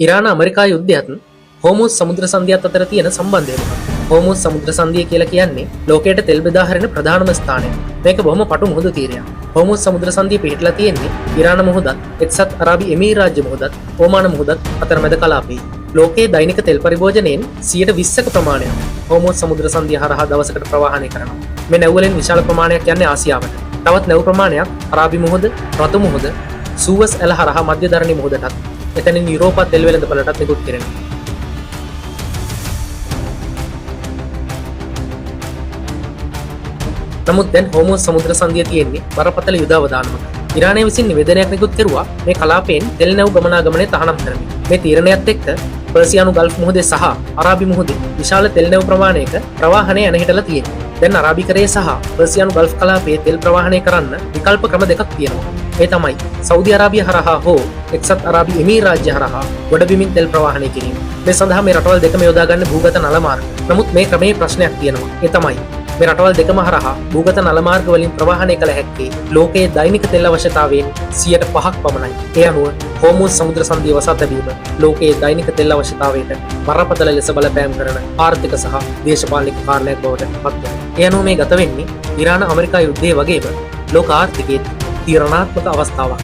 ඉරාන America යුද්ධයත් හෝමුස් සමුද්‍ර සංධියත් අතර තියෙන සම්බන්ධය මොකක්ද? හෝමුස් සමුද්‍ර සංධිය කියලා කියන්නේ ලෝකයට තෙල් බෙදා හරින ප්‍රධානම ස්ථානය. මේක බොහොම පටු මුහුදු තීරයක්. හෝමුස් සමුද්‍ර සංධිය පිහිටලා තියෙන්නේ ඉරාන මුහුදත්, එක්සත් අරාබි එමිරාජ්‍ය මුහුදත්, ඕමාන මුහුදත් අතරමැද කලාපයේ. ලෝකයේ දෛනික තෙල් පරිභෝජනයෙන් 120ක ප්‍රමාණයක් හෝමුස් සමුද්‍ර සංධිය හරහා දවසකට ප්‍රවාහනය කරනවා. මේ නැව් වලින් විශාල ප්‍රමාණයක් යන්නේ ආසියාවට. තවත් නැව් ප්‍රමාණයක් අරාබි මුහුද, රතු මුහුද, සූවස් ඇල හරහා මධ්‍යධරණී මුහුදටත් එතනින් යුරෝපා තෙල් වෙළඳපළටත් නිකුත් කෙරෙනවා. නමුත් දැන් හෝමුස් සමුද්‍ර සංධිය තියෙන්නේ බරපතල යුද අවදානමක. ඉරානය විසින් නිවේදනයක් නිකුත් කෙරුවා මේ කලාපයෙන් තෙල් නැව් ගමනාගමනය තහනම් කරමින්. මේ තීරණයත් එක්ක පර්සියානු ගල්ෆ් මුහුදේ සහ අරාබි මුහුදේ විශාල තෙල් නැව් ප්‍රමාණයක ප්‍රවාහනය යන හිටලා තියෙනවා. දැන් අරාබිකරයේ සහ පර්සියානු ගල්ෆ් කලාපයේ තෙල් ප්‍රවාහනය කරන්න විකල්ප ක්‍රම දෙකක් තියෙනවා. ඒ තමයි සෞදි අරාබිය හරහා හෝ එක්සත් අරාබි එමිරාජ්‍ය හරහා ගොඩබිමින් තෙල් ප්‍රවාහනය කිරීම. මේ සඳහා මේ රටවල් දෙකම යොදා ගන්න භූගත නල මාර්ග. නමුත් මේ ක්‍රමයේ ප්‍රශ්නයක් තියෙනවා. ඒ තමයි මේ රටවල් දෙකම හරහා භූගත නල මාර්ග වලින් ප්‍රවාහනය කළ හැක්කේ ලෝකයේ දෛනික තෙල් අවශ්‍යතාවයෙන් 5% පමණයි. ඒ අනුව හෝමුස් සමුද්‍ර සංධිය වසා තැබීම ලෝකයේ දෛනික තෙල් අවශ්‍යතාවයට බරපතල ලෙස බලපෑම් කරන ආර්ථික සහ දේශපාලනික කාරණයක් බවට පත් වෙනවා. ඒ අනුව මේ ගත වෙන්නේ ඉරාන ඇමරිකා යුද්ධයේ වගේම ලෝක ආර්ථිකයේ තීරණාත්මක අවස්ථාවක්.